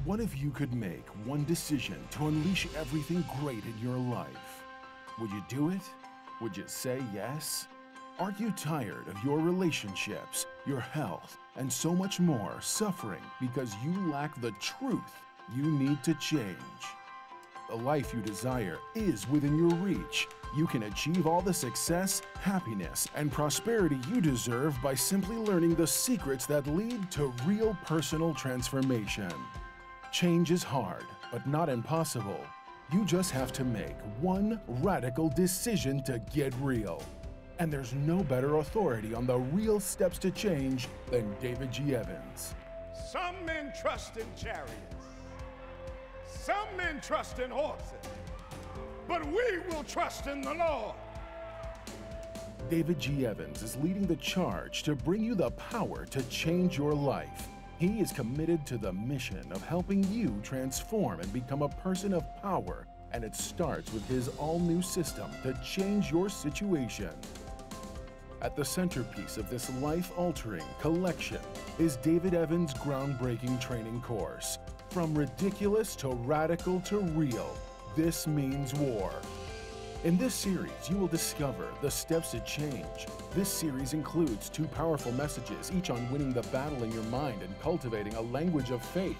What if you could make one decision to unleash everything great in your life? Would you do it? Would you say yes? Aren't you tired of your relationships, your health, and so much more suffering because you lack the truth you need to change? The life you desire is within your reach. You can achieve all the success, happiness, and prosperity you deserve by simply learning the secrets that lead to real personal transformation. Change is hard, but not impossible. You just have to make one radical decision to get real. And there's no better authority on the real steps to change than David G. Evans. Some men trust in chariots. Some men trust in horses. But we will trust in the Lord. David G. Evans is leading the charge to bring you the power to change your life. He is committed to the mission of helping you transform and become a person of power, and it starts with his all-new system to change your situation. At the centerpiece of this life-altering collection is David Evans' groundbreaking training course. From ridiculous to radical to real, this means war. In this series, you will discover the steps to change. This series includes 2 powerful messages, each on winning the battle in your mind and cultivating a language of faith.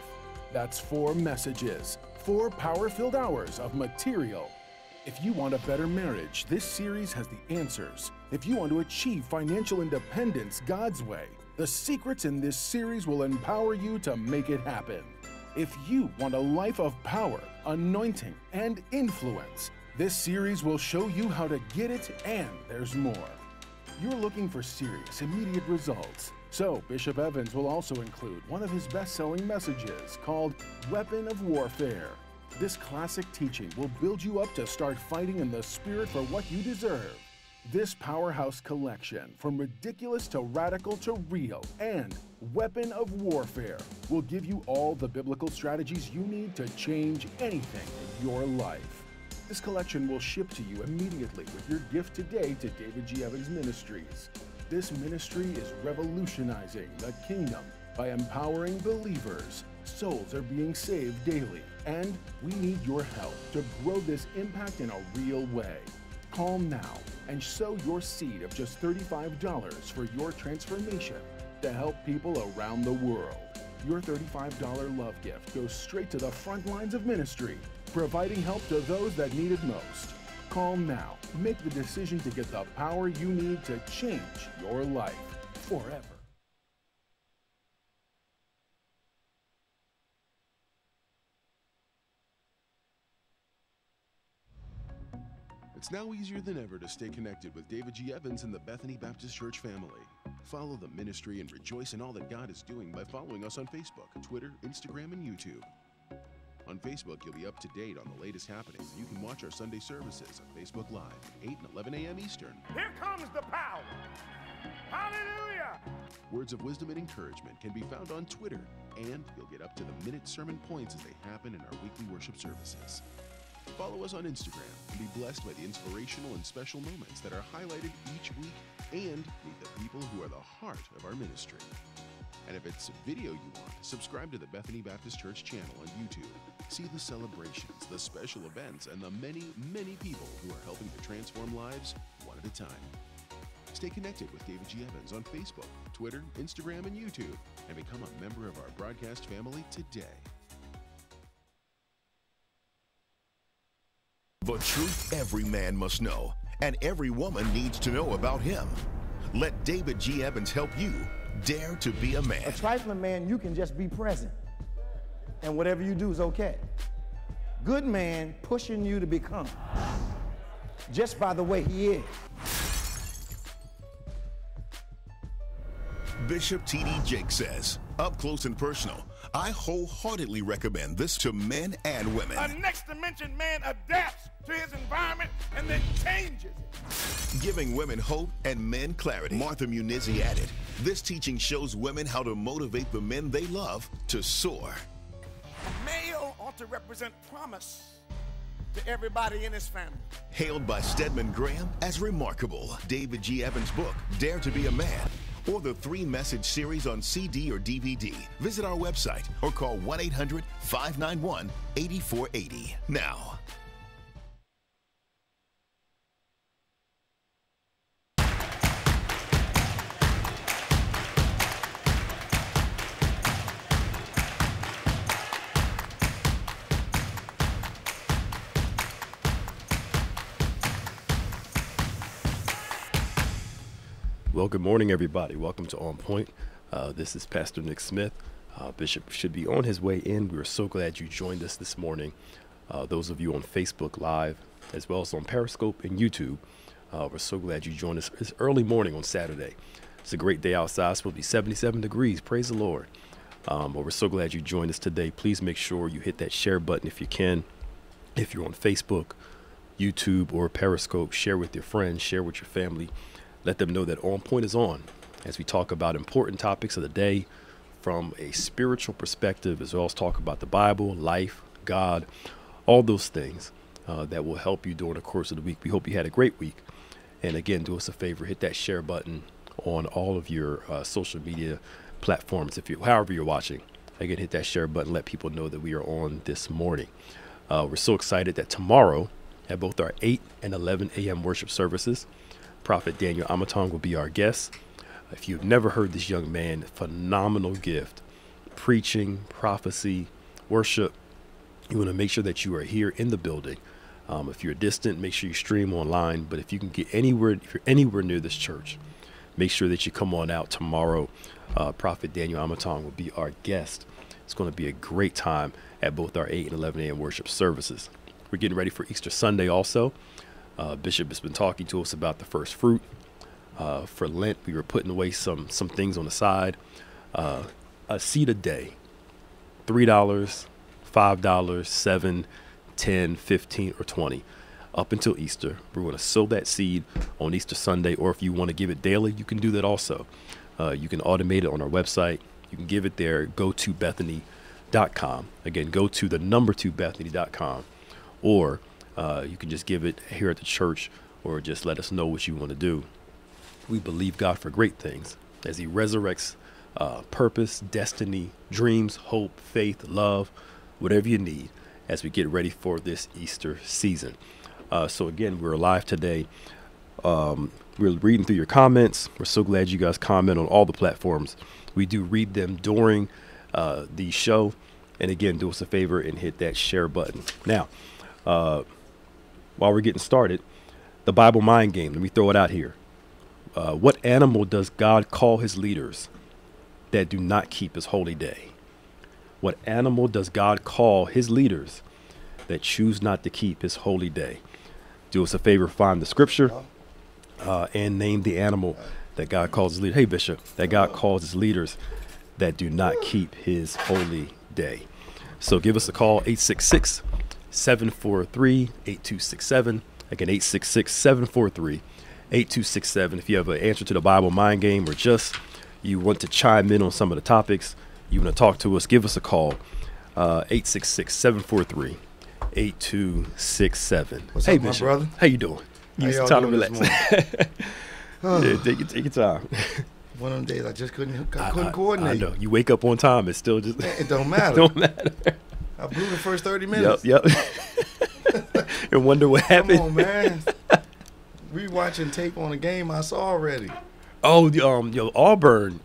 That's 4 messages, 4 power-filled hours of material. If you want a better marriage, this series has the answers. If you want to achieve financial independence God's way, the secrets in this series will empower you to make it happen. If you want a life of power, anointing, and influence, this series will show you how to get it, and there's more. You're looking for serious, immediate results. So, Bishop Evans will also include one of his best-selling messages called Weapon of Warfare. This classic teaching will build you up to start fighting in the spirit for what you deserve. This powerhouse collection, from ridiculous to radical to real, and Weapon of Warfare, will give you all the biblical strategies you need to change anything in your life. This collection will ship to you immediately with your gift today to David G. Evans Ministries. This ministry is revolutionizing the kingdom by empowering believers. Souls are being saved daily, and we need your help to grow this impact in a real way. Call now and sow your seed of just $35 for your transformation to help people around the world. Your $35 love gift goes straight to the front lines of ministry, providing help to those that need it most. Call now. Make the decision to get the power you need to change your life forever. It's now easier than ever to stay connected with David G. Evans and the Bethany Baptist Church family. Follow the ministry and rejoice in all that God is doing by following us on Facebook, Twitter, Instagram, and YouTube. On Facebook, you'll be up to date on the latest happenings, and you can watch our Sunday services on Facebook Live, 8 and 11 a.m. Eastern. Here comes the power. Hallelujah. Words of wisdom and encouragement can be found on Twitter, and you'll get up to the minute sermon points as they happen in our weekly worship services. Follow us on Instagram and be blessed by the inspirational and special moments that are highlighted each week, and meet the people who are the heart of our ministry. And if it's a video you want, subscribe to the Bethany Baptist Church channel on YouTube. See the celebrations, the special events, and the many, many people who are helping to transform lives one at a time. Stay connected with David G. Evans on Facebook, Twitter, Instagram, and YouTube, and become a member of our broadcast family today. The truth every man must know, and every woman needs to know about him. Let David G. Evans help you dare to be a man. A trifling man, you can just be present, and whatever you do is okay. Good man pushing you to become, just by the way he is. Bishop T.D. Jake says, up close and personal, I wholeheartedly recommend this to men and women. A next dimension man adapts to his environment and then changes it. Giving women hope and men clarity. Martha Munizzi added, this teaching shows women how to motivate the men they love to soar. A male ought to represent promise to everybody in his family. Hailed by Stedman Graham as remarkable, David G. Evans' book, Dare to Be a Man, or the 3-message series on CD or DVD, visit our website or call 1-800-591-8480. Now. Well, good morning, everybody. Welcome to On Point. This is Pastor Nick Smith. Bishop should be on his way in. We are so glad you joined us this morning. Those of you on Facebook Live, as well as on Periscope and YouTube, we're so glad you joined us. It's early morning on Saturday. It's a great day outside. It's supposed to be 77 degrees. Praise the Lord. But we're so glad you joined us today. Please make sure you hit that share button if you can. If you're on Facebook, YouTube, or Periscope, share with your friends, share with your family. Let them know that On Point is on as we talk about important topics of the day from a spiritual perspective, as well as talk about the Bible, life, God, all those things that will help you during the course of the week. We hope you had a great week. And again, do us a favor, hit that share button on all of your social media platforms. However you're watching, again, hit that share button. Let people know that we are on this morning. We're so excited that tomorrow at both our 8 and 11 a.m. worship services, Prophet Daniel Amatong will be our guest. If you've never heard this young man, phenomenal gift, preaching, prophecy, worship. You want to make sure that you are here in the building. If you're distant, make sure you stream online. But if you can get anywhere, if you're anywhere near this church, make sure that you come on out tomorrow. Prophet Daniel Amatong will be our guest. It's going to be a great time at both our 8 and 11 a.m. worship services. We're getting ready for Easter Sunday also. Bishop has been talking to us about the first fruit. For Lent, we were putting away some things on the side. A seed a day, $3, $5, $7, $10, $15, or $20, up until Easter. We're going to sow that seed on Easter Sunday, or if you want to give it daily, you can do that also. You can automate it on our website. You can give it there, go2bethany.com. Again, go to the number 2bethany.com, or you can just give it here at the church, or just let us know what you want to do. We believe God for great things as he resurrects purpose, destiny, dreams, hope, faith, love, whatever you need as we get ready for this Easter season. So again, we're live today. We're reading through your comments. We're so glad you guys comment on all the platforms. We do read them during the show. And again, do us a favor and hit that share button. Now, while we're getting started, the Bible mind game. Let me throw it out here. What animal does God call his leaders that do not keep his holy day? What animal does God call his leaders that choose not to keep his holy day? Do us a favor, find the scripture and name the animal that God calls his leaders. Hey, Bishop, that God calls his leaders that do not keep his holy day. So give us a call, 866-743-8267. Again, 866-743-8267. If you have an answer to the Bible mind game, or just you want to chime in on some of the topics, you want to talk to us, give us a call, 866-743-8267. What's hey, up, my Bishop, brother? How you doing? How Use y'all time to doing relax. Yeah, take your time. One of them days I just couldn't coordinate. I know. You wake up on time, it's still just... It don't matter. It don't matter. I blew the first 30 minutes. Yep. And wonder what happened. Come on, man. Rewatching tape on a game I saw already. Oh, Auburn,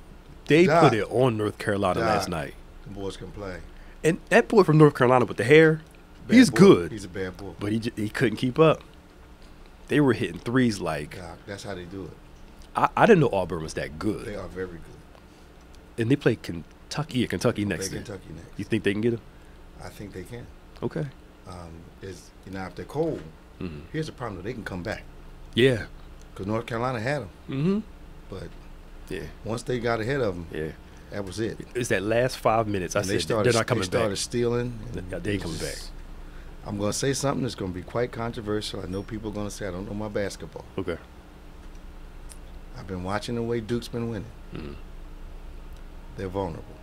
they Doc. put it on North Carolina Doc. last night. The boys can play. And that boy from North Carolina with the hair, Bad he's boy. good. He's a bad boy. But he couldn't keep up. They were hitting threes like... Doc, that's how they do it. I didn't know Auburn was that good. They are very good. And they play Kentucky next Play year. Kentucky next. You think they can get him? I think they can. Okay. If they're cold, here's the problem: they can come back. Yeah. Because North Carolina had them. Mm-hmm. But yeah, once they got ahead of them, yeah, that was it. It's that last 5 minutes. I said they're not coming back. They started stealing. They ain't coming back. I'm going to say something that's going to be quite controversial. I know people are going to say I don't know my basketball. Okay. I've been watching the way Duke's been winning. Mm. They're vulnerable.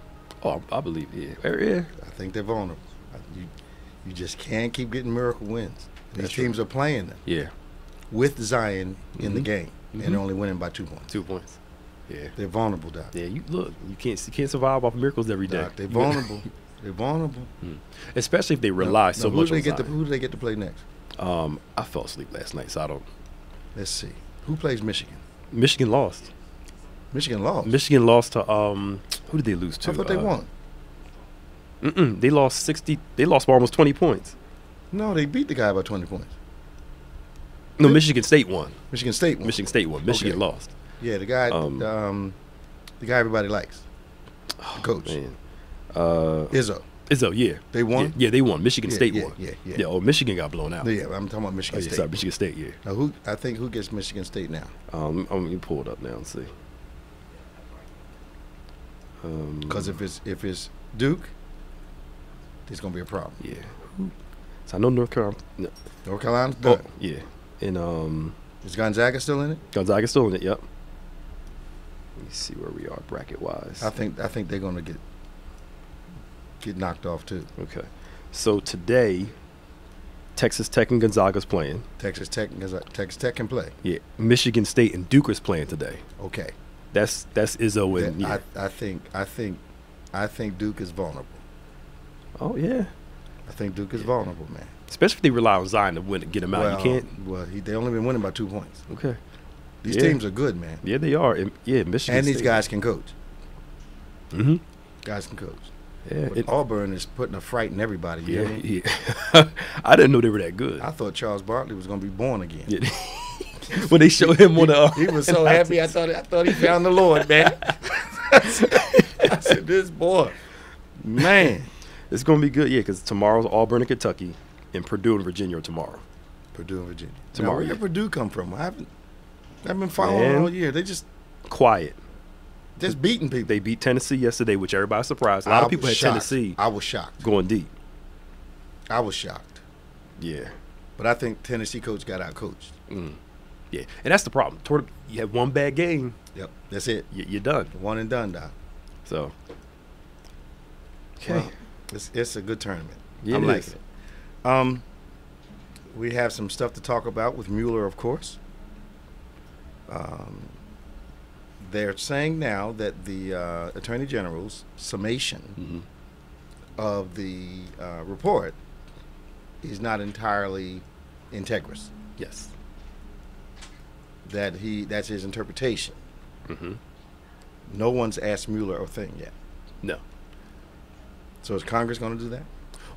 Oh, I believe yeah. I think they're vulnerable. You just can't keep getting miracle wins. These teams are playing them. Yeah. With Zion in the game, and they're only winning by 2 points. 2 points. Yeah. They're vulnerable, Doc. Yeah, you can't survive off miracles every day. Doc, they're vulnerable. They're vulnerable. Especially if they rely so much on Zion. Who do they get to play next? I fell asleep last night, so I don't. Let's see. Who plays Michigan? Michigan lost. Michigan lost. Michigan lost to who did they lose to? I thought they won. They lost 60. They lost by almost 20 points. No, they beat the guy by 20 points. No, Michigan State won. Michigan State won. Michigan State won. Michigan lost. Yeah, the guy everybody likes. The coach. Man. Izzo, yeah. They won? Yeah, they won. Michigan State won. Yeah. Oh, Michigan got blown out. Yeah, I'm talking about Michigan State. Sorry, Michigan State, yeah. Now, who gets Michigan State now? I'm going to pull it up now and see. Because if it's Duke, there's going to be a problem. Yeah. So I know North Carolina. No. North Carolina's done. Oh, yeah. And is Gonzaga still in it? Gonzaga's still in it, yep. Let me see where we are bracket-wise. I think they're going to get knocked off too. Okay. So today, Texas Tech and Gonzaga's playing. Texas Tech can play. Yeah. Michigan State and Duke is playing today. Okay. That's Izzo and yeah. I think Duke is vulnerable. Oh yeah. I think Duke is vulnerable, man. Especially if they rely on Zion to win, get him out. Well, you can't. Well, they only been winning by 2 points. Okay. These teams are good, man. Yeah, they are. Yeah, Michigan. And these State. guys can coach. Mm-hmm. Guys can coach. Yeah. But Auburn is putting a fright in everybody. You know? Yeah. I didn't know they were that good. I thought Charles Barkley was going to be born again. Yeah. When they showed him on the, he was so happy. I thought he found the Lord, man. I said, this boy, man. It's going to be good, yeah, because tomorrow's Auburn and Kentucky, and Purdue and Virginia are tomorrow. Purdue and Virginia. Tomorrow. Now, where did Purdue come from? I haven't been following all year. They just quiet. Just beating people. They beat Tennessee yesterday, which everybody's surprised. A lot of people had Tennessee. I was shocked. Going deep. I was shocked. Yeah. But I think Tennessee coach got out coached. Yeah, and that's the problem. You have one bad game. Yep, that's it. You're done. One and done, Doc. So, okay. Well, it's a good tournament. Yeah, I'm liking it. We have some stuff to talk about with Mueller, of course. They're saying now that the Attorney General's summation of the report is not entirely integrous. Yes. That's his interpretation. No one's asked Mueller a thing yet. No. So is Congress going to do that?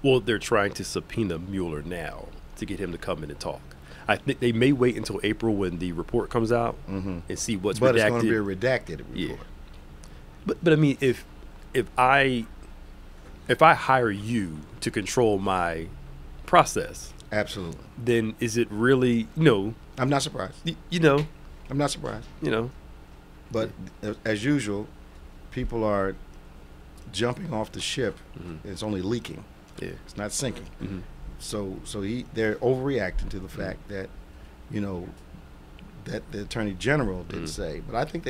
Well, they're trying to subpoena Mueller now to get him to come in and talk. I think they may wait until April when the report comes out and see what's redacted. But it's going to be a redacted report. Yeah. But I mean, if I hire you to control my process, absolutely, then is it really I'm not surprised. I'm not surprised. But as usual, people are jumping off the ship. It's only leaking. Yeah. It's not sinking. So they're overreacting to the fact that, that the Attorney General didn't say. But I think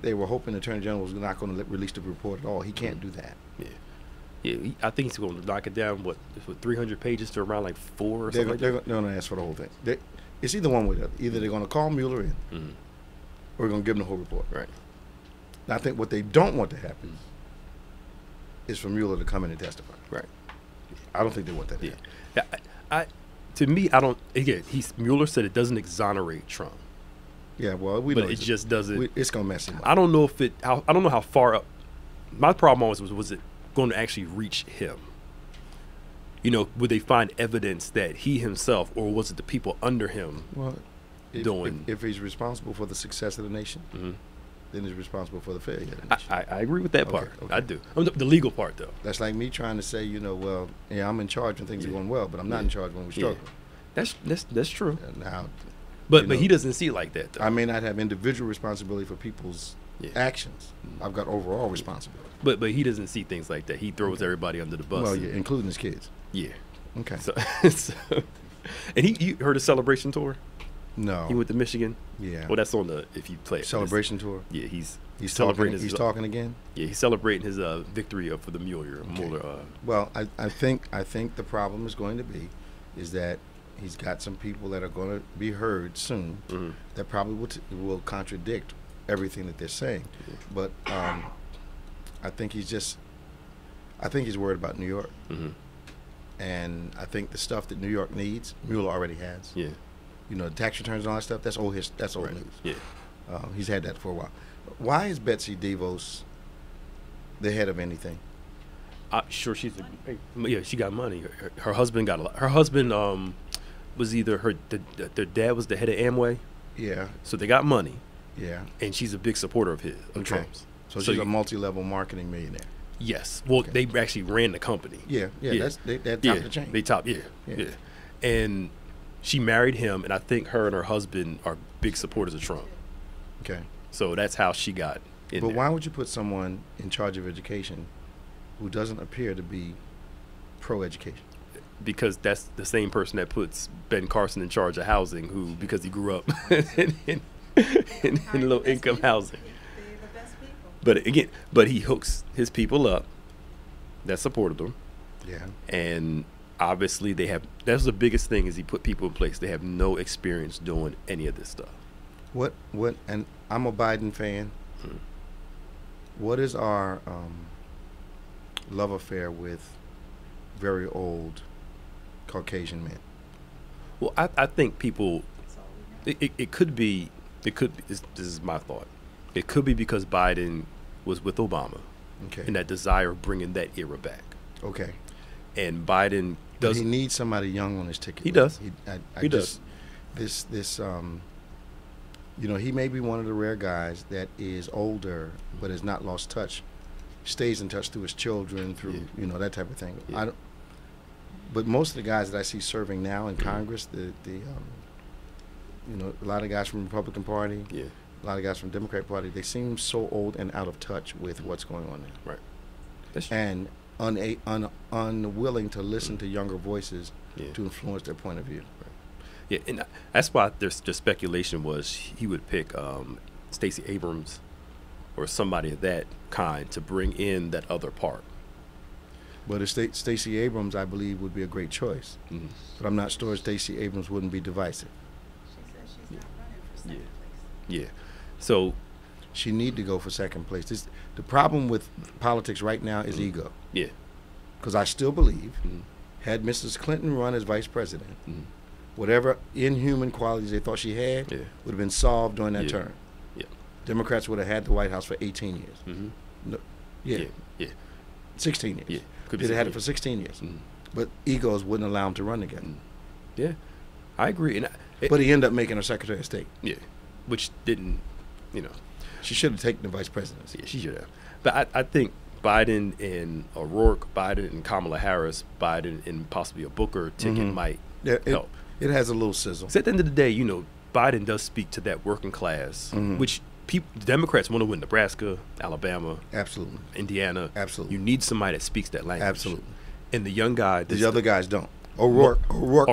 they were hoping the Attorney General was not going to release the report at all. He can't do that. Yeah. Yeah, I think he's going to knock it down, what 300 pages to around like 4 or something like that? They're going to ask for the whole thing. It's either one way or the other. Either they're going to call Mueller in or they're going to give him the whole report. Right. Now, I think what they don't want to happen is for Mueller to come in and testify. Right. I don't think they want that to happen. Yeah. To me, I don't. Again, Mueller said it doesn't exonerate Trump. Yeah, well, but it just doesn't. It's going to mess him up. I don't know I don't know how far up. My problem always was it going to actually reach him? Would they find evidence that he himself, or was it the people under him doing? If he's responsible for the success of the nation, then he's responsible for the failure of the nation. I agree with that part. Okay. I do. The legal part, though. That's like me trying to say, I'm in charge when things are going well, but I'm not in charge when we struggle. That's true. Now, but he doesn't see it like that, though. I may not have individual responsibility for people's actions. I've got overall responsibility. But he doesn't see things like that. He throws everybody under the bus. Well, yeah, including his kids. Yeah. Okay. So and you heard of Celebration Tour? No. He went to Michigan? Yeah. That's on if you play it. Celebration Tour? Yeah, he's celebrating. He's talking again? Yeah, he's celebrating his victory for the Mueller. Well, I think the problem is going to be is that he's got some people that are going to be heard soon that probably will contradict everything that they're saying, but I think he's worried about New York, and I think the stuff that New York needs, Mueller already has. Yeah. You know, the tax returns and all that stuff. That's old That's old news. Yeah. He's had that for a while. Why is Betsy DeVos the head of anything? Sure, she got money. Her husband got a lot. Her husband was either their dad was the head of Amway. Yeah. So they got money. Yeah. And she's a big supporter of Trump's. So she's a multi-level marketing millionaire. Yes. Well, they actually ran the company. Yeah. They're top of the chain. They top. Yeah. And she married him, and I think her and her husband are big supporters of Trump. Okay. So that's how she got in there. But why would you put someone in charge of education who doesn't appear to be pro-education? Because that's the same person that puts Ben Carson in charge of housing, because he grew up in low income housing. But he hooks his people up that supported him. Yeah. And obviously that's the biggest thing, is he put people in place. They have no experience doing any of this stuff. What and I'm a Biden fan. What is our love affair with very old Caucasian men? Well, I think people, it could be, this is my thought. It could be because Biden was with Obama. Okay. And that desire of bringing that era back. Okay. And Biden does. He needs somebody young on his ticket. He does. He does. You know, he may be one of the rare guys that is older but has not lost touch, stays in touch through his children, through that type of thing. Yeah. But most of the guys that I see serving now in Congress, a lot of guys from the Republican Party, a lot of guys from the Democrat Party, they seem so old and out of touch with what's going on now. Right. That's and unwilling to listen to younger voices to influence their point of view. Yeah, and that's why there's the speculation was he would pick Stacey Abrams or somebody of that kind to bring in that other part. But Stacey Abrams, I believe, would be a great choice. Mm-hmm. But I'm not sure Stacey Abrams wouldn't be divisive. She said she's not running for second place. Yeah. So she need to go for second place. The problem with politics right now is ego. Yeah. Because I still believe, had Mrs. Clinton run as vice president, whatever inhuman qualities they thought she had would have been solved during that term. Yeah. Democrats would have had the White House for 18 years. Mm-hmm. No, 16 years. Yeah. They'd have had it for 16 years. But egos wouldn't allow them to run together. Yeah, I agree. But he ended up making her Secretary of State. Yeah, which didn't, She should have taken the vice presidency. Yeah, she should have. But I think Biden and O'Rourke, Biden and Kamala Harris, Biden and possibly a Booker ticket might help. It has a little sizzle. So at the end of the day, Biden does speak to that working class, which Democrats want to win Nebraska, Alabama, absolutely, Indiana, absolutely. You need somebody that speaks that language, absolutely. And the young guy, the other guys don't. O'Rourke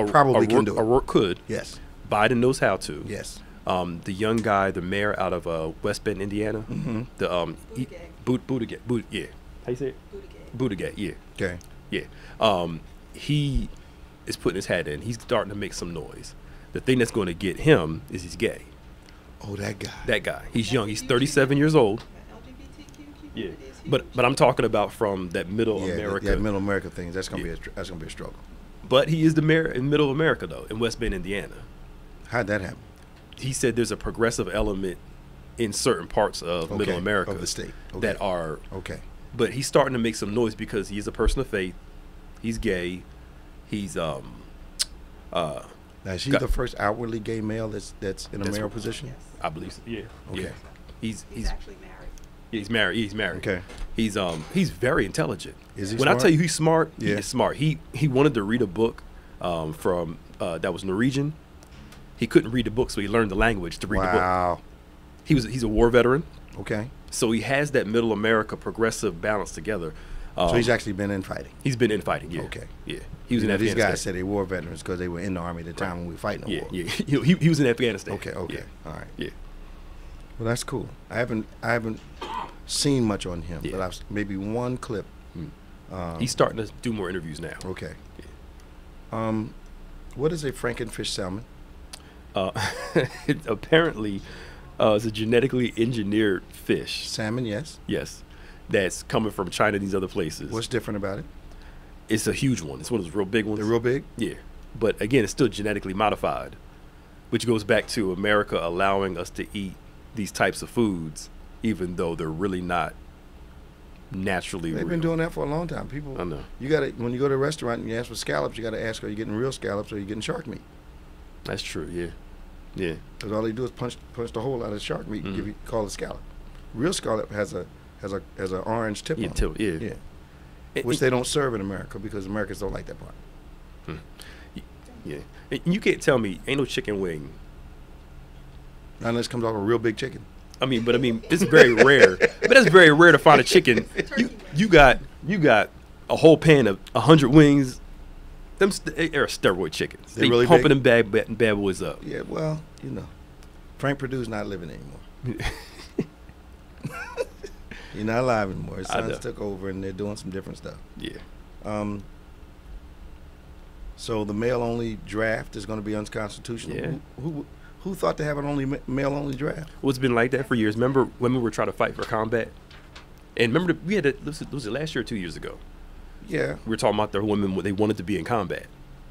probably can do it. O'Rourke could. Yes. Biden knows how to. Yes. The young guy, the mayor out of West Bend, Indiana, the Buttigieg. Yeah. How you say it? Buttigieg. Yeah. Okay. Yeah. He is putting his hat in. He's starting to make some noise. The thing that's going to get him is he's gay. Oh, that guy. That guy. He's young. He's 37 years old. Yeah. But I'm talking about from that middle America. Yeah, middle America thing. That's gonna be a struggle. But he is the mayor in middle America though, in West Bend, Indiana. How'd that happen? He said there's a progressive element in certain parts of middle America of the state that are okay. But he's starting to make some noise because he is a person of faith. He's gay. He's Now, is he the first outwardly gay male that's in a mayoral position? Yes. I believe so. Yeah. Okay. Yeah. He's actually married. Yeah, he's married. He's married. Okay. He's very intelligent. Is he when smart? I tell you he's smart, yeah. He's smart. He wanted to read a book from that was Norwegian. He couldn't read the book, so he learned the language to read the book. Wow. He's a war veteran. Okay. So he has that middle America progressive balance together. So he's actually been in fighting. He's been in fighting. Yeah. Okay. Yeah. He was in These Afghanistan. guys said they war veterans because they were in the army at the time when we were fighting the war. Yeah. He was in Afghanistan. Okay. Yeah. All right. Yeah. Well, that's cool. I haven't seen much on him, but I've maybe one clip. He's starting to do more interviews now. Okay. Yeah. What is a Frankenfish salmon? Apparently, It's a genetically engineered fish. Salmon, yes. Yes. That's coming from China and these other places. What's different about it? It's a huge one. It's one of those real big ones. They're real big? Yeah. But again, it's still genetically modified, which goes back to America allowing us to eat these types of foods, even though they're really not naturally They've real. been doing that for a long time. People, I know. You got to, when you go to a restaurant and you ask for scallops, you got to ask, are you getting real scallops or are you getting shark meat? That's true, yeah. Yeah. Because all they do is punch the hole out of the shark meat and call it scallop. Real scallop has an orange tip on it. Yeah. Which they don't serve in America because Americans don't like that part. Yeah. And you can't tell me ain't no chicken wing. Unless it comes off a real big chicken. I mean, it's very rare. But it's very rare to find a chicken. You got a whole pan of 100 wings. They are steroid chickens. They really pumping them bad boys up. Yeah, well, Frank Perdue's not living anymore. He's not alive anymore. His sons took over and they're doing some different stuff. Yeah. So the male-only draft is going to be unconstitutional. Yeah. Who thought to have an only male-only draft? Well, it's been like that for years. Remember women were trying to fight for combat? And remember, we had was it last year or 2 years ago? Yeah. We were talking about their women, they wanted to be in combat.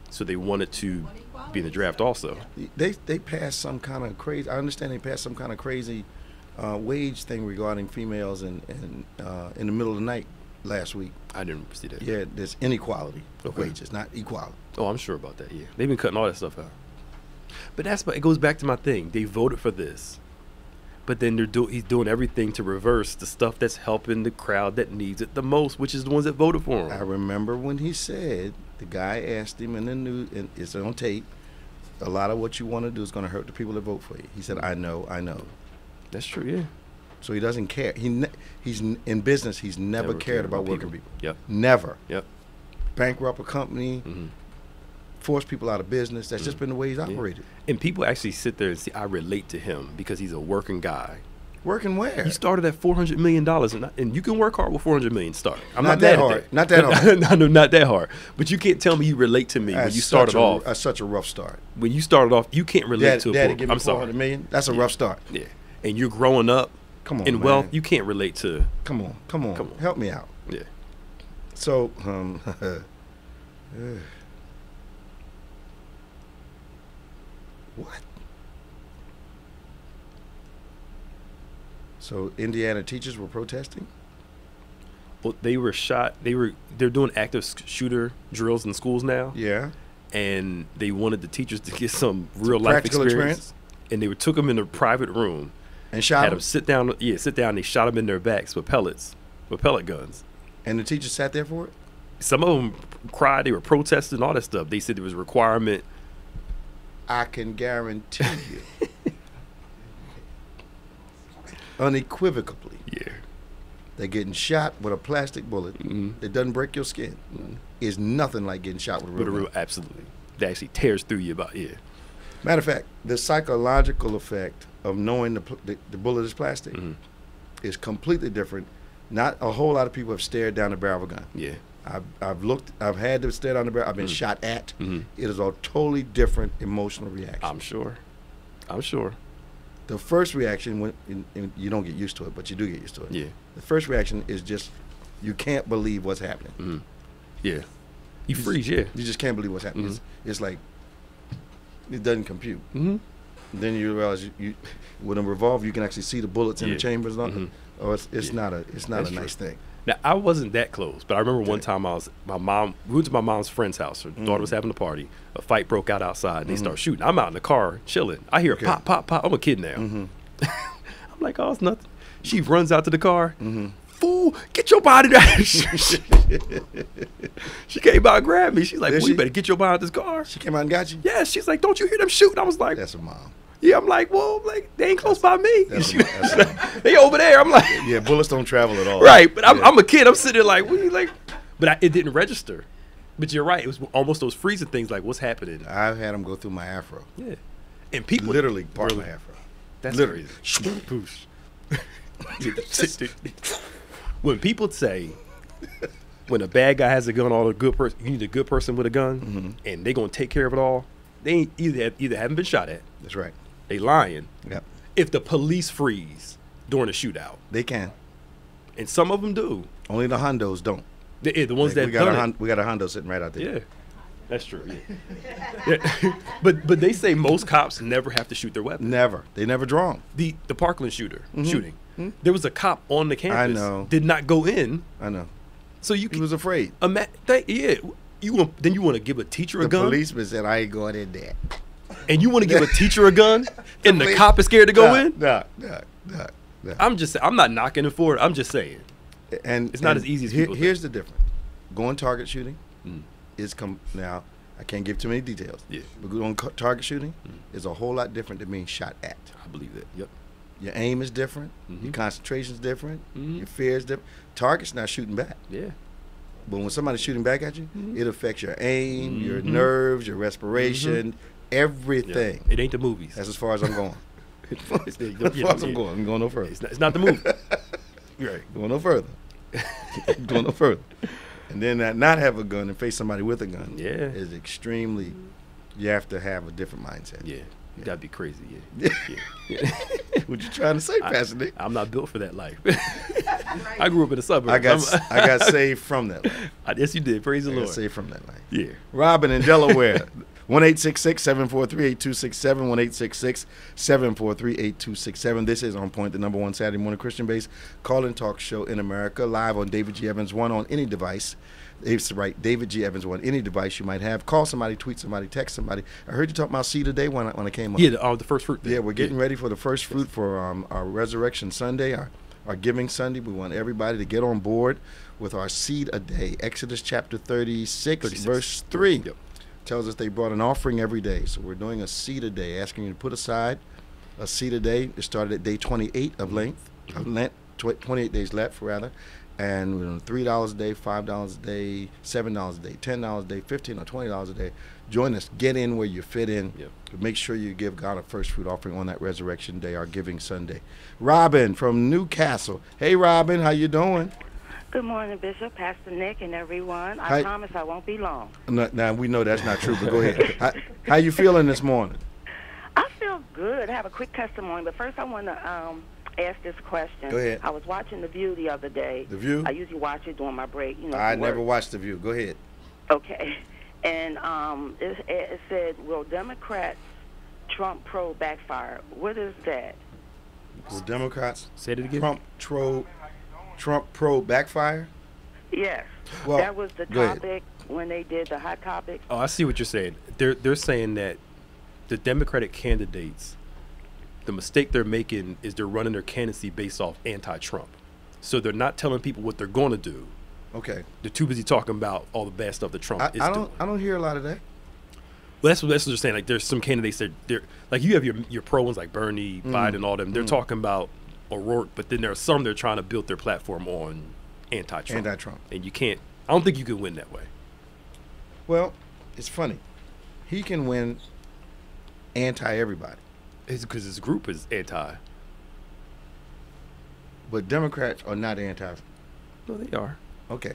So they wanted to be in the draft also. They passed some kind of crazy, I understand they passed some kind of crazy wage thing regarding females in the middle of the night last week. I didn't see that. Yeah, there's inequality of wages, not equality. Oh, I'm sure about that, yeah. They've been cutting all that stuff out. But it goes back to my thing. They voted for this. But then he's doing everything to reverse the stuff that's helping the crowd that needs it the most, which is the ones that voted for him. I remember when he said, the guy asked him in the news, and it's on tape, a lot of what you want to do is going to hurt the people that vote for you. He said, I know. That's true, yeah. So he doesn't care. He's in business. He's never cared about working people. Yep. Never. Yep. Bankrupt a company, force people out of business. That's just been the way he's operated. And people actually sit there and see, I relate to him because he's a working guy. Working where? He started at $400 million, and you can work hard with $400 million start. I'm not that hard. Not that hard. No, not that hard. But you can't tell me you relate to me when you started off. That's such a rough start. When you started off, you can't relate to a Daddy, give me I'm sorry. $400 million. That's a rough start. Yeah. And you're growing up in wealth, you can't relate to. Come on. Help me out. Yeah. So, what? So Indiana teachers were protesting? Well, they were shot. They're doing active shooter drills in schools now. Yeah. And they wanted the teachers to get some real life experience. And they took them in a private room and shot them. Sit down. Yeah, sit down. They shot them in their backs with pellet guns. And the teachers sat there for it? Some of them cried. They were protesting, all that stuff. They said it was a requirement. I can guarantee you, unequivocally, they're getting shot with a plastic bullet that doesn't break your skin. Is nothing like getting shot with a real gun. Absolutely. That actually tears through you. Matter of fact, the psychological effect of knowing the bullet is plastic is completely different. Not a whole lot of people have stared down the barrel of a gun. Yeah. I've had to stare down the barrel. I've been shot at. It is a totally different emotional reaction. I'm sure. The first reaction, when you don't get used to it, but you do get used to it. Yeah. The first reaction is just you can't believe what's happening. Yeah. You freeze. Yeah. You just can't believe what's happening. It's like it doesn't compute. Then you realize you with a revolver you can actually see the bullets in the chambers. Oh, it's not a nice thing. Now, I wasn't that close, but I remember one time we went to my mom's friend's house. Her daughter was having a party. A fight broke out outside, and they start shooting. I'm out in the car chilling. I hear pop, pop, pop. I'm a kid now. I'm like, oh, it's nothing. She runs out to the car. Fool, get your body down. She came out and grabbed me. She's like, well, you better get your body out of this car. She came out and got you? Yeah, she's like, don't you hear them shooting? I was like, that's a mom. Yeah, I'm like, well, they ain't close by me. They over there. I'm like, yeah, bullets don't travel at all. Right, but I'm a kid. I'm sitting there like, what are you like? But it didn't register. But you're right. It was almost those freezing things. Like, what's happening? I've had them go through my afro. Yeah, and people literally part my afro. That's literally. Crazy. When people say, when a bad guy has a gun, or a good person, you need a good person with a gun, and they're gonna take care of it all. They ain't either haven't been shot at. That's right. They lying. Yep. if the police freeze during a shootout. They can. And some of them do. Only the Hondos don't. The ones that we got a Hondo sitting right out there. Yeah, that's true. Yeah. But they say most cops never have to shoot their weapons. Never. They never draw them. The Parkland shooting. There was a cop on the campus. I know. Did not go in. I know. So He was afraid. You want to give a teacher a gun? The policeman said, I ain't going in there. And you want to give a teacher a gun, and the cop is scared to go in? No. I'm not knocking it for it. I'm just saying. And it's not as easy as people think. Here's the difference. Going target shooting is now. I can't give too many details. Yeah. But going target shooting is a whole lot different than being shot at. I believe that. Yep. Your aim is different. Your concentration is different. Your fear is different. Target's not shooting back. Yeah. But when somebody's shooting back at you, it affects your aim, your nerves, your respiration, everything. Yeah. It ain't the movies. That's as far as I'm going. As far as I'm going. I'm going no further. It's not the movie. Right. Going no further. Going no further. And then not have a gun and face somebody with a gun is extremely, you have to have a different mindset. Yeah. You got to be crazy. Yeah. What you trying to say, Pastor Nick? I'm not built for that life. I grew up in the suburbs. I got saved from that life. Yes, you did. Praise the Lord. I got saved from that life. Yeah. Robin in Delaware. 1-866-743-8267, 1-866-743-8267. This is On Point, the #1 Saturday morning Christian-based call-in talk show in America, live on David G. Evans 1 on any device. It's right, David G. Evans 1, any device you might have. Call somebody, tweet somebody, text somebody. I heard you talk about seed today when I came up. Yeah, the first fruit. Yeah, we're getting ready for the first fruit for our Resurrection Sunday, our Giving Sunday. We want everybody to get on board with our seed a day. Exodus chapter 36. Verse 3. Yep. Tells us they brought an offering every day. So we're doing a seed a day, asking you to put aside a seed a day. It started at day 28 of Lent, 28 days left, rather. And we're doing $3 a day, $5 a day, $7 a day, $10 a day, $15 or $20 a day. Join us. Get in where you fit in. Yep. Make sure you give God a first fruit offering on that Resurrection Day, our Giving Sunday. Robin from Newcastle. Hey, Robin, how you doing? Good morning, Bishop, Pastor Nick, and everyone. Hi. I promise I won't be long. Now, we know that's not true, but go ahead. How you feeling this morning? I feel good. I have a quick testimony, but first I want to ask this question. Go ahead. I was watching The View the other day. The View? I usually watch it during my break. I never watched The View. Go ahead. Okay. And it said, will Democrats Trump pro backfire? What is that? Will Democrats say it again? Trump pro backfire? Yes. Well, that was the topic when they did the hot topics. Oh, I see what you're saying. They're saying that the Democratic candidates, the mistake they're making is they're running their candidacy based off anti-Trump. So they're not telling people what they're going to do. Okay. They're too busy talking about all the bad stuff that Trump is doing. I don't hear a lot of that. Well, that's what they're saying. Like, there's some candidates that they're like, you have your pro ones like Bernie, Biden, all them. They're talking about O'Rourke, but then there are some they're trying to build their platform on anti-Trump. And you can't. I don't think you can win that way. Well, it's funny. He can win anti-everybody. It's because his group is anti. But Democrats are not anti. No, they are. Okay.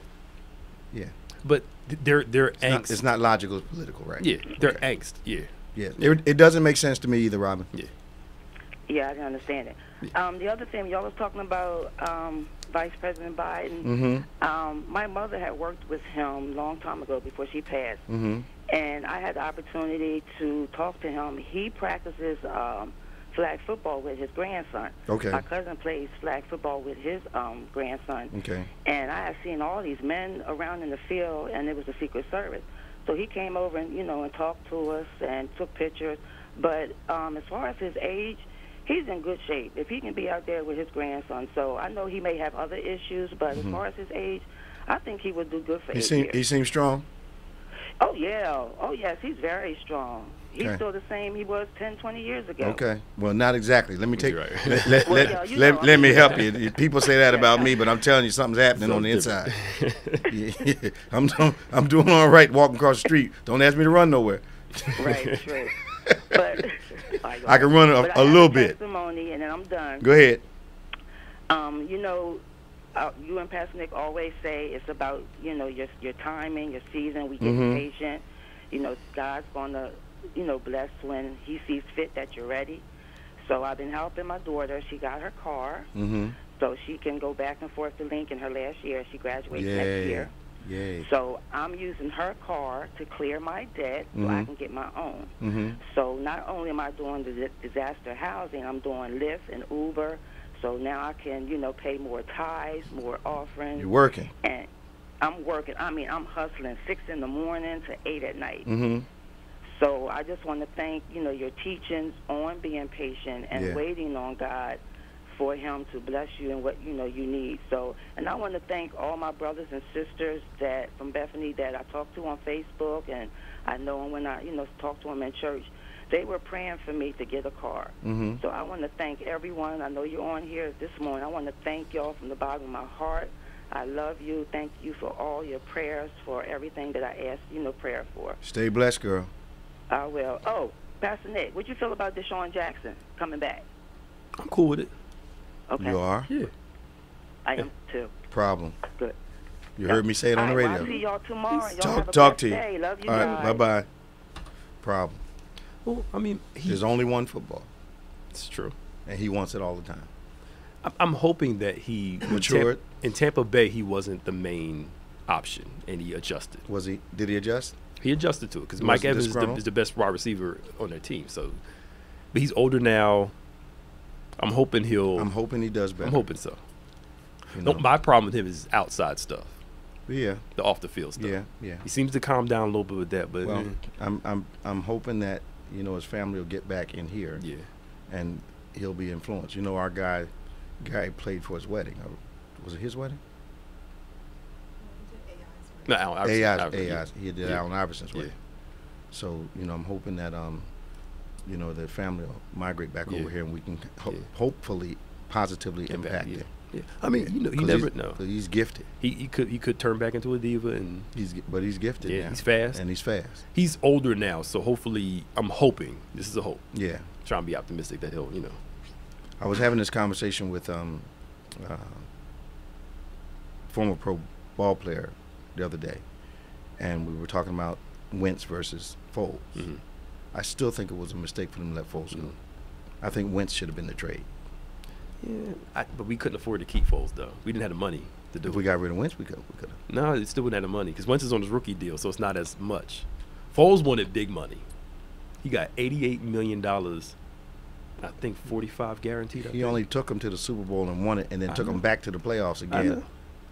Yeah. But they're angst. It's not logical. It's political, right? Yeah. They're angst. Yeah. Yeah. It doesn't make sense to me either, Robin. Yeah. Yeah, I can understand it. The other thing, y'all was talking about Vice President Biden. My mother had worked with him a long time ago before she passed. And I had the opportunity to talk to him. He practices flag football with his grandson. Okay. My cousin plays flag football with his grandson. Okay. And I had seen all these men around in the field, and it was the Secret Service. So he came over and, and talked to us and took pictures. But as far as his age, he's in good shape if he can be out there with his grandson. So I know he may have other issues, but as far as his age, I think he would do good for his years. He seems strong? Oh, yeah. Oh, yes, he's very strong. He's still the same he was 10, 20 years ago. Okay. Well, not exactly. Let me take. Right. Let me help you. People say that about me, but I'm telling you, something's happening on the inside. I'm doing all right walking across the street. Don't ask me to run nowhere. Right, true. But I can run a little bit. Testimony, and then I'm done. Go ahead. You and Pastor Nick always say it's about your timing, your season. We get patient. God's gonna bless when He sees fit that you're ready. So I've been helping my daughter. She got her car, so she can go back and forth to Lincoln her last year. She graduates next year. Yay. So I'm using her car to clear my debt so I can get my own. So not only am I doing the disaster housing, I'm doing Lyft and Uber. So now I can, you know, pay more tithes, more offerings. You're working. And I'm working. I mean, I'm hustling 6 in the morning to 8 at night. So I just want to thank, you know, your teachings on being patient and waiting on God for him to bless you and what, you know, you need. So, and I want to thank all my brothers and sisters that from Bethany that I talked to on Facebook, and I know them when I, you know, talk to them in church. They were praying for me to get a car. So I want to thank everyone. I know you're on here this morning. I want to thank y'all from the bottom of my heart. I love you. Thank you for all your prayers, for everything that I asked, you know, prayer for. Stay blessed, girl. I will. Oh, Pastor Nick, what you feel about Deshaun Jackson coming back? I'm cool with it. Okay. You are? Yeah. I am too. Problem. Good. You heard me say it on the All right, radio. well, I'll see y'all tomorrow. Y'all have a Talk blessed to you. day. Love you All guys. right, bye-bye. Problem. Well, I mean, There's only one football, it's true. and he wants it all the time. I'm hoping that he Matured. in Tampa Bay. He wasn't the main option, and he adjusted. Was he? Did he adjust? He adjusted to it because He Mike wasn't Evans disgruntled? is the best wide receiver on their team. So, but he's older now. I'm hoping he'll. I'm hoping he does better. I'm hoping so. You No, know? my problem with him is outside stuff, Yeah, the off the field stuff. yeah. He seems to calm down a little bit with that, but Well, I'm hoping that, you know, his family will get back in here. yeah. And he'll be influenced. You know, our guy played for his wedding. Was it his wedding? No, Allen Iverson. AI's. He did Yeah. Allen Iverson's Yeah. wedding. So, you know, I'm hoping that you know, the family will migrate back Yeah. over here, and we can Yeah. hopefully positively Get back, impact yeah. it. Yeah. I mean, you know, you never know. He's gifted. He could turn back into a diva, and But he's gifted. yeah, now. he's fast. And he's fast. He's older now, so hopefully, I'm hoping this is a hope. Yeah. Trying to be optimistic that he'll, you know. I was having this conversation with former pro ball player the other day, and we were talking about Wentz versus Foles. I still think it was a mistake for them to let Foles go. I think Wentz should have been the trade. Yeah, but we couldn't afford to keep Foles though. We didn't have the money to do If it. we got rid of Wentz, we could have. No, it still wouldn't have the money because Wentz is on his rookie deal, so it's not as much. Foles wanted big money. He got $88 million. I think 45 guaranteed. He only took him to the Super Bowl and won it, and then took him back to the playoffs again.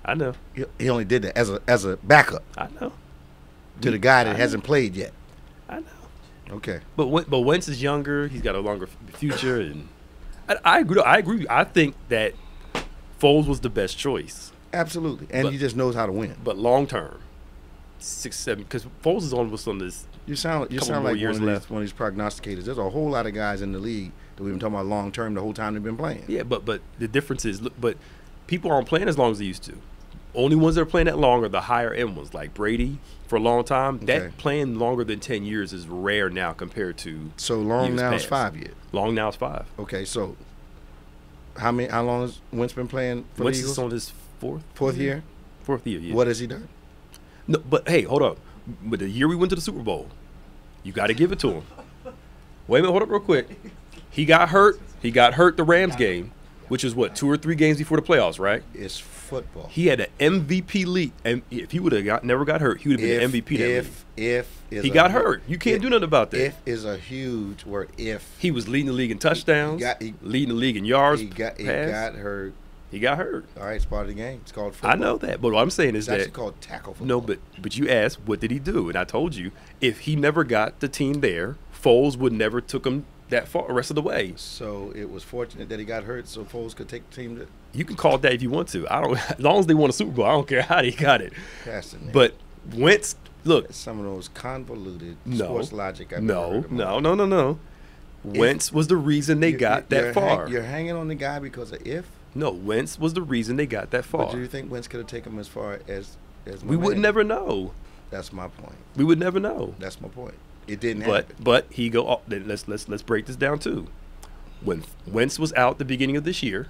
I know. He only did that as a backup I know. to the guy that hasn't played yet. I know. Okay. But Wentz is younger. He's got a longer future, and I agree. I agree. I think that Foles was the best choice. Absolutely, and But- he just knows how to win. But long term, 6, 7, because Foles is almost on this. You sound Couple more like years one of left. these prognosticators. There's a whole lot of guys in the league that we've been talking about long term the whole time they've been playing. Yeah, but the difference is, but people aren't playing as long as they used to. Only ones that are playing that long are the higher end ones, like Brady for a long time. Okay. That playing longer than 10 years is rare now compared to. So long years now is past. 5 years. Long now is 5. Okay, so how long has Wentz been playing for Wentz the Eagles? is on his Fourth year. Fourth year, yeah. What has he done? No, but hey, hold up. But the year we went to the Super Bowl, you got to give it to him. Wait a minute, hold up real quick. He got hurt. He got hurt the Rams game, which is what, 2 or 3 games before the playoffs, right? It's football. He had an MVP lead, and if he would have never got hurt, he would have been the MVP. If He got hurt. You can't do nothing about that. If is a huge word. If He was leading the league in touchdowns, leading the league in yards. he got passed. hurt. He got hurt. All right, it's part of the game. It's called football. I know that, but what I'm saying is It's actually that called tackle football. no, but you asked what did he do, and I told you if he never got the team there, Foles would never took him that far the rest of the way. So it was fortunate that he got hurt, so Foles could take the team to You can call it that if you want to. I don't. As long as they won a Super Bowl, I don't care how they got it. pass it. But Wentz, look, Some of those convoluted No. sports logic. I've ever heard in my life. no. Wentz was the reason they got that far. You're hanging on the guy because of if. No, Wentz was the reason they got that far. But do you think Wentz could have taken him as far as We would never know. That's my point. We would never know. That's my point. It didn't happen. But he go. Oh, then let's break this down too. When Wentz was out the beginning of this year,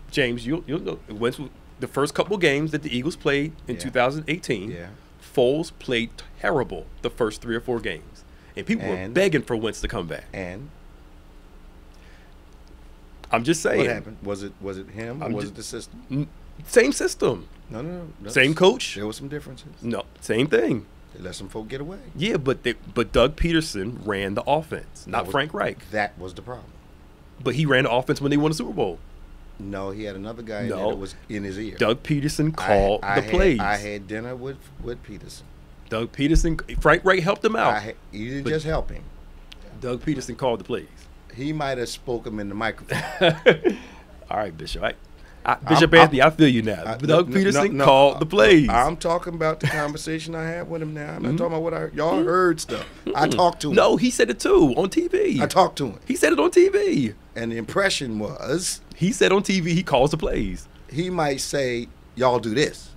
James, you'll know Wentz the first couple games that the Eagles played in Yeah. 2018. Yeah. Foles played terrible the first 3 or 4 games, and people were And- begging for Wentz to come back. And I'm just saying. What happened? Was it him or was it the system? Same system. No. Same coach. There were some differences. No, same thing. They let some folk get away. Yeah, but Doug Peterson ran the offense, not Frank Reich. That was the problem. But he ran the offense when they won the Super Bowl. No, he had another guy that was in his ear. Doug Peterson called the plays. I had dinner with Peterson. Doug Peterson, Frank Reich helped him out. You didn't just help him. Doug Peterson called the plays. He might have spoken in the microphone. All right, Bishop. Bishop Anthony, I feel you now. Doug Peterson called the plays. I'm talking about the conversation I had with him now. I'm not talking about what y'all heard stuff. I talked to him. No, he said it too on TV. I talked to him. He said it on TV. And the impression was... He said on TV he calls the plays. He might say, y'all do this.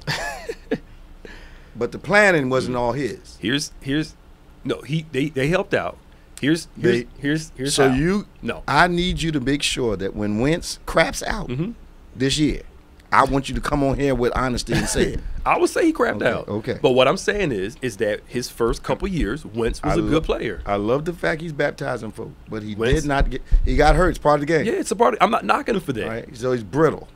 But the planning wasn't all his. They helped out. Here's so how. I need you to make sure that when Wentz craps out this year, I want you to come on here with honesty and say it. I would say he crapped out. Okay. But what I'm saying is that his first couple years, Wentz was a good player. I love the fact he's baptizing folk, but he did not get. He got hurt. It's part of the game. Yeah, it's a part of, I'm not knocking him for that. Right? So he's brittle.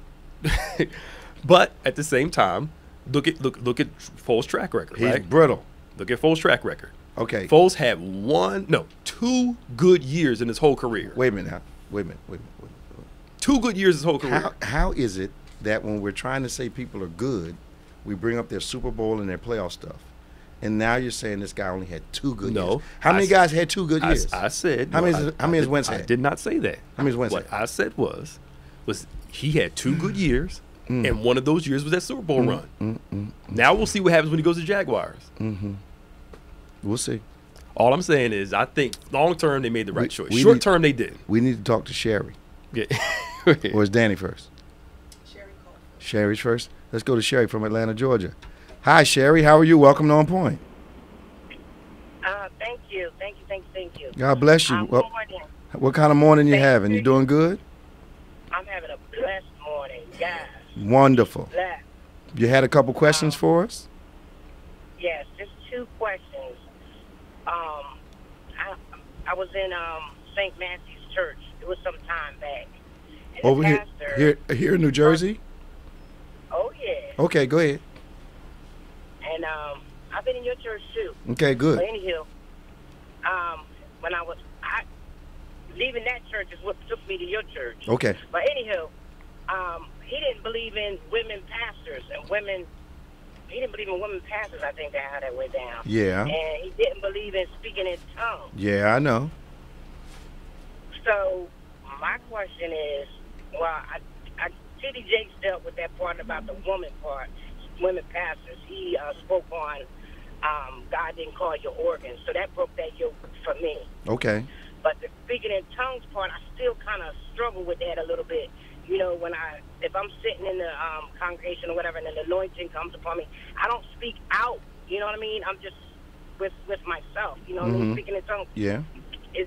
But at the same time, look at Foles' track record. He's right? brittle. Look at Foles' track record. Okay. Foles had 2 good years in his whole career. Wait a minute now. Wait a minute. 2 good years his whole career. How is it that when we're trying to say people are good, we bring up their Super Bowl and their playoff stuff, and now you're saying this guy only had 2 good years? How many guys had 2 good years? I said. How many has Wentz had? I did not say that. How many has Wentz had? What I said was he had 2 good years, and one of those years was that Super Bowl run. Now we'll see what happens when he goes to Jaguars. We'll see. All I'm saying is I think long term they made the right choice. Short term they didn't. We need to talk to Sherry. Yeah. Or is Danny first? Sherry called. Sherry's first? Let's go to Sherry from Atlanta, Georgia. Hi, Sherry. How are you? Welcome to On Point. Thank you. God bless you. What kind of morning you having? You doing good? I'm having a blessed morning, guys. Wonderful. Blessed. You had a couple questions for us? Yes, just 2 questions. I was in St. Matthew's Church. It was some time back. And Over the pastor, here in New Jersey? Oh, yeah. Okay, go ahead. And I've been in your church, too. Okay, good. But anyhow, when leaving that church is what took me to your church. Okay. But anyhow, he didn't believe in women pastors and women. He didn't believe in women pastors. I think that's how that went down. Yeah. And he didn't believe in speaking in tongues. Yeah, I know. So my question is, T.D. Jakes dealt with that part about the women part, women pastors. He spoke on God didn't call your organs, so that broke that yoke for me. Okay. But the speaking in tongues part, I still kind of struggle with that a little bit. You know, if I'm sitting in the congregation or whatever, and an anointing comes upon me, I don't speak out. You know what I mean? I'm just with myself. You know what I mean? Speaking in tongues. Yeah. Is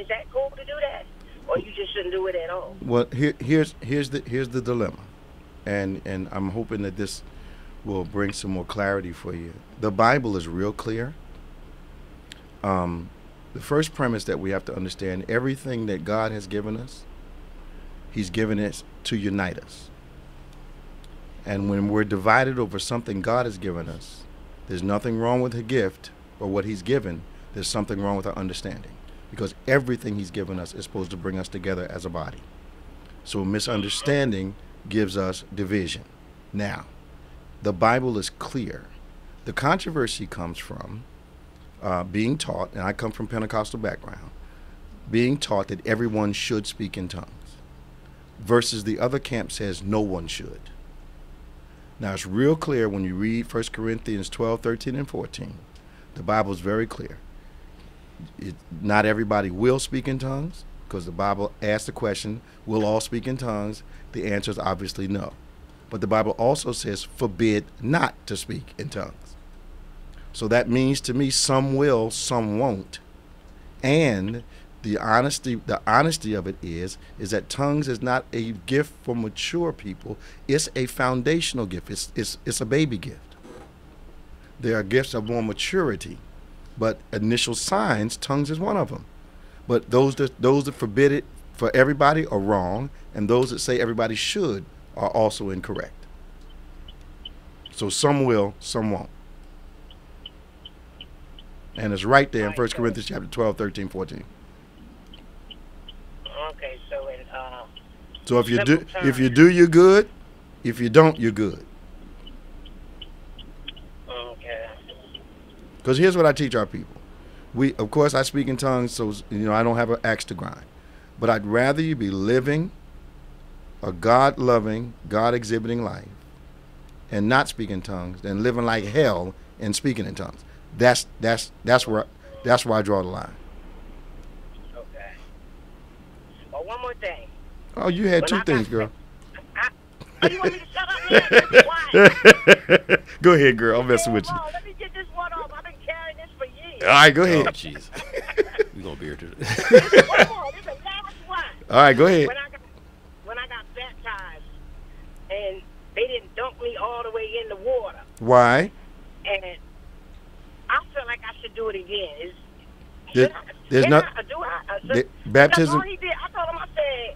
that cool to do that, or you just shouldn't do it at all? Well, here's the dilemma, and I'm hoping that this will bring some more clarity for you. The Bible is real clear. The first premise that we have to understand: everything that God has given us, He's given us to unite us. And when we're divided over something God has given us, there's nothing wrong with a gift or what He's given. There's something wrong with our understanding, because everything He's given us is supposed to bring us together as a body. So misunderstanding gives us division. Now, the Bible is clear. The controversy comes from being taught, and I come from Pentecostal background, being taught that everyone should speak in tongues, versus the other camp says no one should. Now, it's real clear when you read 1 Corinthians 12, 13, and 14. The Bible is very clear. Not everybody will speak in tongues, because the Bible asks the question, will all speak in tongues? The answer is obviously no. But the Bible also says forbid not to speak in tongues. So that means to me some will, some won't. And the honesty of it is that tongues is not a gift for mature people. It's a foundational gift. It's a baby gift. There are gifts of more maturity, but initial signs, tongues is one of them. But those that forbid it for everybody are wrong, and those that say everybody should are also incorrect. So some will, some won't. And it's right there in 1 Corinthians chapter 12, 13, 14. Okay, so in So if you do, you're good. If you don't, you're good. okay. Because here's what I teach our people. Of course, I speak in tongues, so I don't have an axe to grind. But I'd rather you be living a God-loving, God-exhibiting life and not speak in tongues than living like hell and speaking in tongues. That's where I draw the line. Okay. Oh, one more thing. Oh, you had two things, girl. Oh, you want me to shut up, man? Go ahead, girl. I'm messing with you. Let me get this one off. I've been carrying this for years. All right, go ahead. Oh, jeez. We're going to be here today. One more. This is the last one. All right, go ahead. When I got baptized, and they didn't dunk me all the way in the water. Why? And I feel like I should do it again. Baptism. That's all he did. I told him, I said,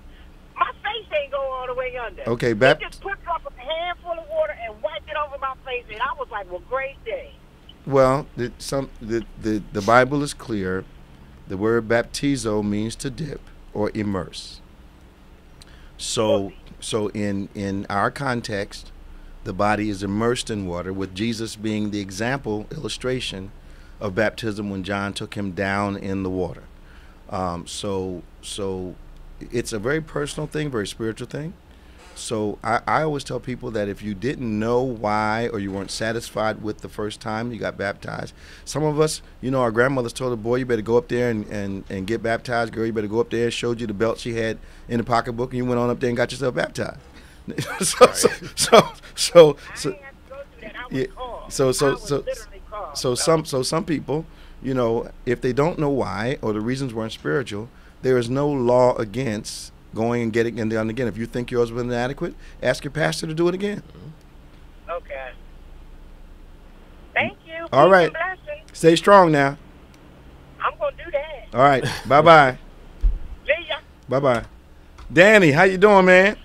my face ain't go all the way under. Okay, he just put up a handful of water and wiped it over my face, and I was like, well, great day. Well, the Bible is clear. The word baptizo means to dip or immerse. So in our context, the body is immersed in water, with Jesus being the example illustration of baptism when John took him down in the water. So it's a very personal thing, very spiritual thing. So I always tell people that if you didn't know why, or you weren't satisfied with the first time you got baptized, some of us, our grandmothers told the boy, you better go up there and get baptized. Girl, you better go up there. Showed you the belt she had in the pocketbook, and you went on up there and got yourself baptized. So some people, if they don't know why, or the reasons weren't spiritual, there is no law against going and getting it done again. If you think yours was inadequate, ask your pastor to do it again. Okay. Thank you. All right. Stay strong now. I'm going to do that. All right. Bye-bye. See ya. Bye-bye. Danny, how you doing, man?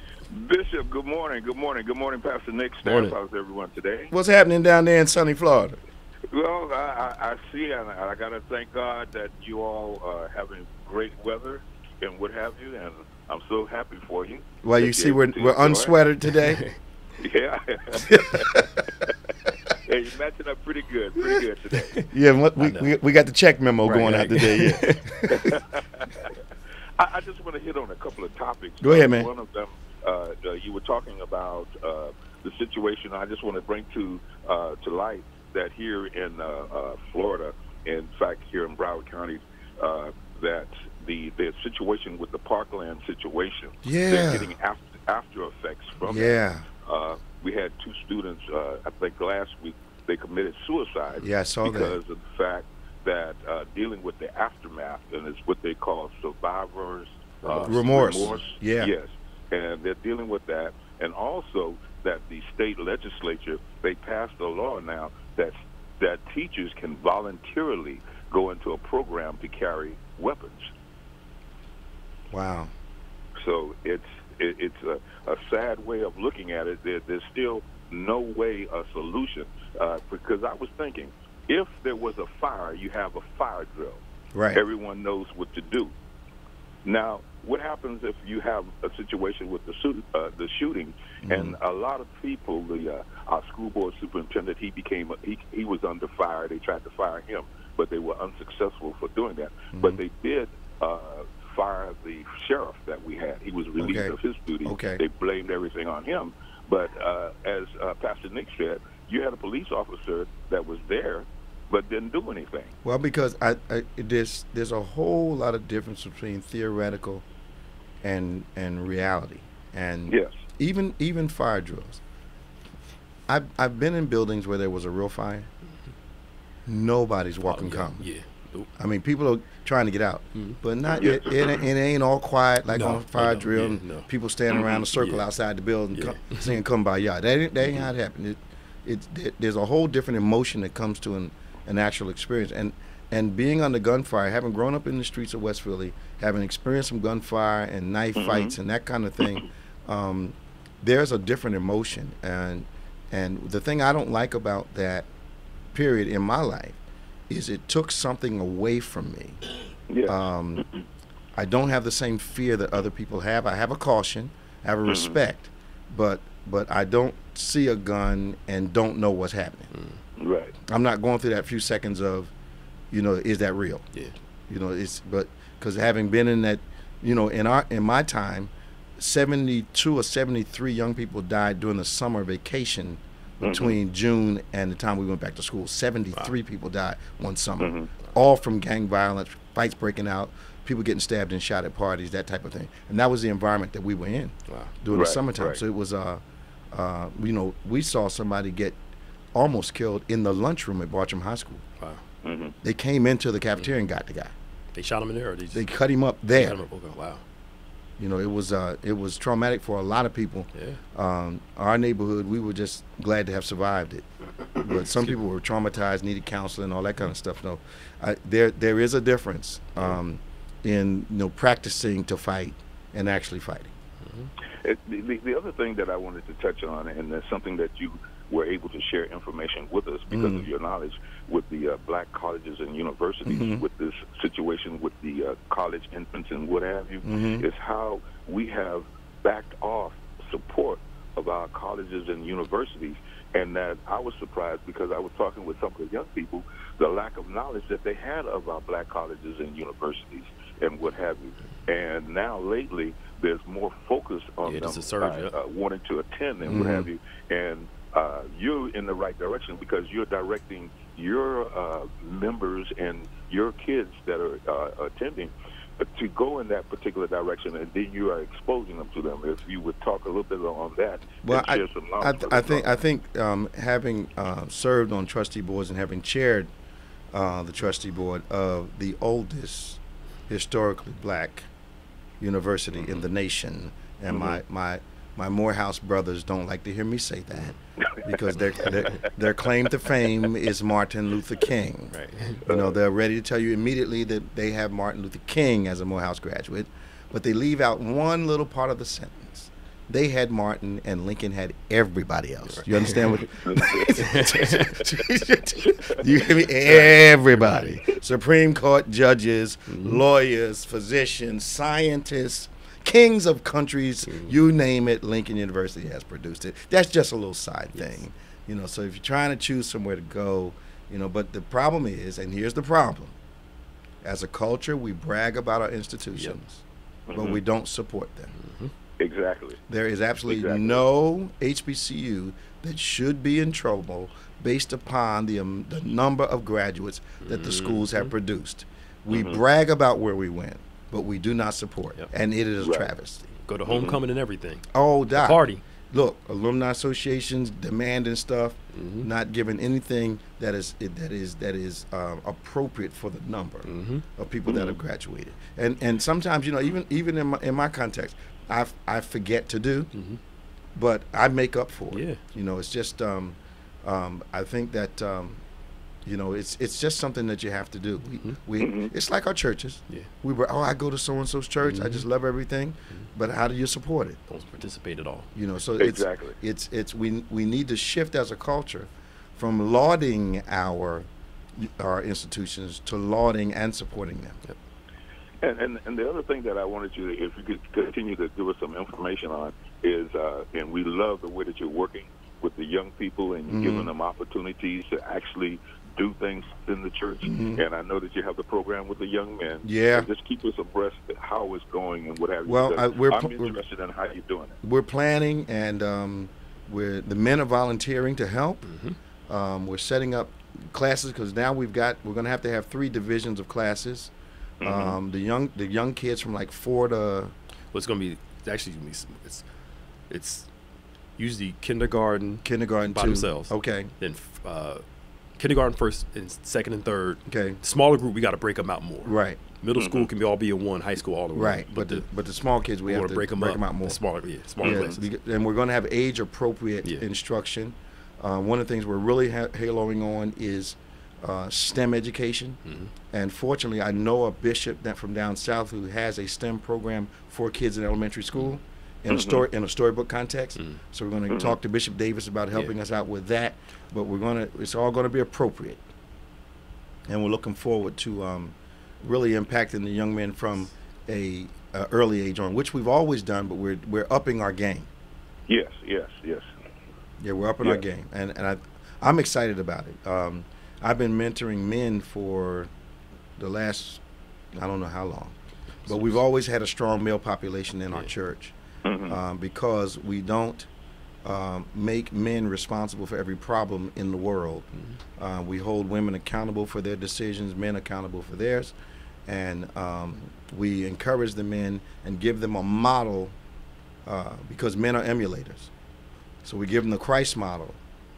Bishop, good morning. Good morning. Good morning, Pastor Nick. Morning. How's everyone today? What's happening down there in sunny Florida? Well, I see, and I got to thank God that you all are having great weather and what have you, and I'm so happy for you. Well, you see, we're unsweatered today. Yeah. Hey, you're matching up pretty good today. Yeah, we got the check memo going out today. Yeah. I just want to hit on a couple of topics. Go ahead, man. One of them, you were talking about the situation. I just want to bring to light that here in Florida, in fact, here in Broward County, that the situation with the Parkland situation, they're getting after effects from it. We had two students, I think last week, they committed suicide. Yeah, I saw that. Because of the fact that dealing with the aftermath, and it's what they call survivors' remorse. Yeah. Yes, and they're dealing with that. And also that the state legislature, they passed a law now that teachers can voluntarily go into a program to carry weapons. Wow. So it's a sad way of looking at it. There's still no way a solution, because I was thinking, if there was a fire, you have a fire drill. Right. Everyone knows what to do. Now, what happens if you have a situation with the shooting, and a lot of people, our school board superintendent, he was under fire. They tried to fire him, but they were unsuccessful for doing that. But they did fire the sheriff that we had. He was relieved of his duty. They blamed everything on him. But as Pastor Nick said, you had a police officer that was there but didn't do anything. Well, because there's a whole lot of difference between theoretical and reality, and yes, even fire drills. I've been in buildings where there was a real fire. Nobody's walking calm. Yeah. I mean, people are trying to get out, but not it ain't all quiet like on a fire drill. People standing around a circle outside the building saying "Come by y'all." That ain't how it happened. There's a whole different emotion that comes to an actual experience, and and being under gunfire, having grown up in the streets of West Philly, having experienced some gunfire and knife fights and that kind of thing, there's a different emotion. And the thing I don't like about that period in my life is it took something away from me. Yes. I don't have the same fear that other people have. I have a caution, I have a respect, but I don't see a gun and don't know what's happening. Right. I'm not going through that few seconds of, is that real? Yeah. But because having been in that, in my time, 72 or 73 young people died during the summer vacation between June and the time we went back to school. 73 people died one summer, all from gang violence, fights breaking out, people getting stabbed and shot at parties, that type of thing. And that was the environment that we were in during the summertime. So it was, we saw somebody get almost killed in the lunchroom at Bartram High School. Wow. They came into the cafeteria and got the guy. They shot him in there, or they cut him up there. Okay, wow. It was traumatic for a lot of people. Yeah. Our neighborhood, we were just glad to have survived it. But some people were traumatized, needed counseling, all that kind of stuff. No, there is a difference in practicing to fight and actually fighting. The other thing that I wanted to touch on, and that's something that you were able to share information with us because of your knowledge with the black colleges and universities, with this situation with the college infants and what have you, is how we have backed off support of our colleges and universities. And that I was surprised because I was talking with some of the young people, the lack of knowledge that they had of our black colleges and universities and what have you. And now lately, there's more focus on them wanting to attend and what have you. And you're in the right direction because you're directing your members and your kids that are attending to go in that particular direction, and then you are exposing them to them. If you would talk a little bit on that, well, and share some knowledge. I think having served on trustee boards and having chaired the trustee board of the oldest historically black university in the nation, and my Morehouse brothers don't like to hear me say that because their claim to fame is Martin Luther King. Right. They're ready to tell you immediately that they have Martin Luther King as a Morehouse graduate, but they leave out one little part of the sentence. They had Martin and Lincoln had everybody else. You understand what? You hear me? Everybody. Supreme Court judges, lawyers, physicians, scientists, kings of countries, you name it, Lincoln University has produced it. That's just a little side thing. So if you're trying to choose somewhere to go, but the problem is, and here's the problem, as a culture, we brag about our institutions, but we don't support them. Exactly. There is absolutely no HBCU that should be in trouble based upon the number of graduates that the schools have produced. We brag about where we went, but we do not support, and it is a travesty. Go to homecoming and everything. Oh, Doc. Party. Look, alumni associations demanding stuff, not giving anything that is appropriate for the number of people that have graduated. And sometimes, even in my context, I forget to do, but I make up for it. It's just I think that. It's just something that you have to do. It's like our churches. I go to so and so's church. I just love everything, but how do you support it? Don't participate at all. So it's we need to shift as a culture from lauding our institutions to lauding and supporting them. And the other thing that I wanted you, if you could continue to give us some information on, is and we love the way that you're working with the young people and giving them opportunities to actually do things in the church. And I know that you have the program with the young men. Yeah. And just keep us abreast of how it's going and what have you. Well, I'm interested in how you're doing it. We're planning, and the men are volunteering to help. We're setting up classes because now we're going to have 3 divisions of classes. The young kids from like 4 to. Well, it's usually kindergarten by themselves. Okay. Then kindergarten first and second and third. Okay. Smaller group, we got to break them out more. Right. Middle school can all be in one. High school all in one. Right. But the small kids we have to break them out more. Smaller classes. And we're going to have age appropriate instruction. One of the things we're really haloing on is STEM education. And fortunately, I know a bishop that from down south who has a STEM program for kids in elementary school in a storybook context. So we're going to talk to Bishop Davis about helping us out with that. But it's all going to be appropriate. And we're looking forward to really impacting the young men from a early age on, which we've always done, but we're upping our game. Yes. Yeah, we're upping our game, and I'm excited about it. I've been mentoring men for the last, I don't know how long, but we've always had a strong male population in our church because we don't make men responsible for every problem in the world. We hold women accountable for their decisions, men accountable for theirs, and we encourage the men and give them a model because men are emulators. So we give them the Christ model,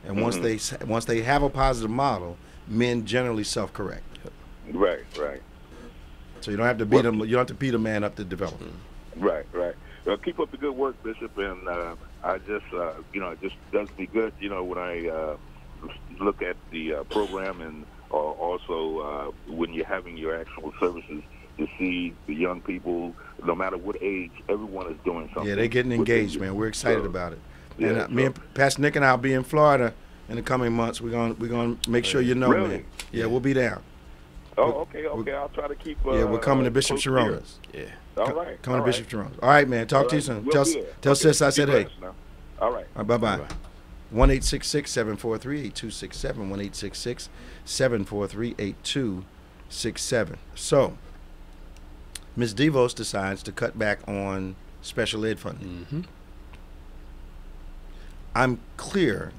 and once they have a positive model, men generally self-correct. Right. So you don't have to beat them. You don't have to beat a man up to develop him. Right. Well, keep up the good work, Bishop, and I just, it just does me good, when I look at the program, and also when you're having your actual services, to see the young people, no matter what age, everyone is doing something. Yeah, they're getting engaged, man. We're excited about it. And me and Pastor Nick and I will be in Florida in the coming months. We're gonna make sure you know, man. Yeah, we'll be down. Oh, okay. I'll try to keep. We're coming to Bishop Sharona's. Yeah. All right. Coming to Bishop Sharona's. All right, man. Talk to you soon. Tell sis I said hey. All right. Bye-bye. 1-866-743-8267. 1-866-743-8267. So, Ms. DeVos decides to cut back on special ed funding. I'm clear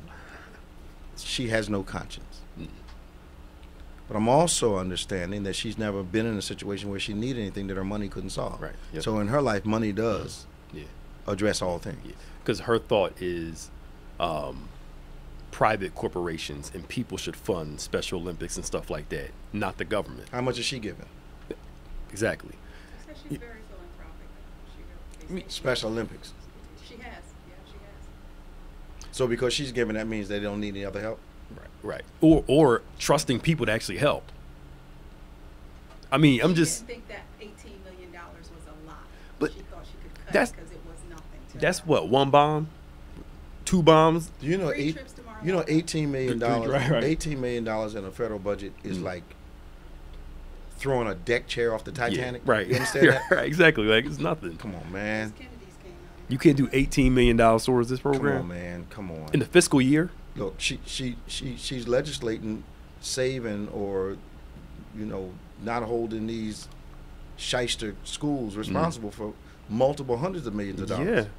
she has no conscience. But I'm also understanding that she's never been in a situation where she needed anything that her money couldn't solve. Right. Yep. So in her life, money does address all things. Because her thought is private corporations and people should fund Special Olympics and stuff like that, not the government. How much is she giving? Exactly. So she's very philanthropic. Special Olympics. She has. So because she's giving, that means they don't need any other help? Right. Or trusting people to actually help. I mean, I didn't think that $18 million was a lot. But she thought she could cut because it was nothing to That's her. what, one bomb? Two bombs? Do you know $18 million? Right. $18 million in a federal budget is like throwing a deck chair off the Titanic. Right. You understand that? Right, exactly. Like, it's nothing. Come on, man. You can't do $18 million towards this program? Come on, man. Come on. In the fiscal year? Look, she's legislating, saving, or, not holding these shyster schools responsible for multiple hundreds of millions of dollars. Yeah,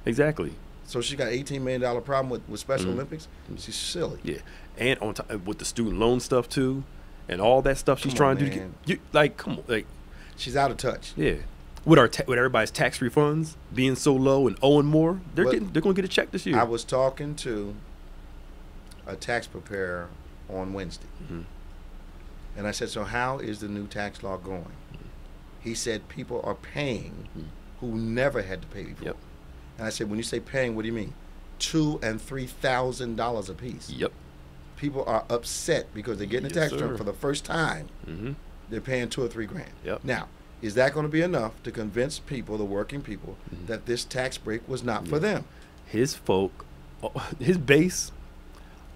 exactly. So she got $18 million problem with Special Olympics? She's silly. Yeah. And on top with the student loan stuff too, and all that stuff she's trying to do. Come on, like she's out of touch. Yeah. With with everybody's tax refunds being so low and owing more, they're going to get a check this year. I was talking to a tax preparer on Wednesday, and I said, "So how is the new tax law going?" He said, "People are paying who never had to pay before." Yep. And I said, "When you say paying, what do you mean? $2,000 and $3,000 a piece." Yep. People are upset because they're getting a tax return for the first time. They're paying $2,000 or $3,000. Yep. Now, is that going to be enough to convince people, the working people, that this tax break was not for them? His folk, his base,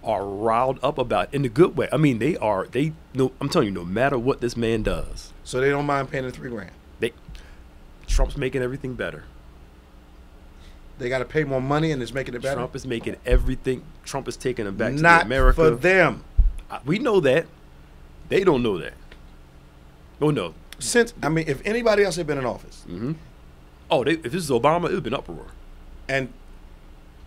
are riled up about it in a good way. I mean, I'm telling you, no matter what this man does. So they don't mind paying the $3,000. Trump's making everything better. They got to pay more money and it's making it better? Trump is making everything. Trump is taking them back to Not America. for them. We know that. They don't know that. Oh, no. If anybody else had been in office. If this is Obama, it would have been uproar. And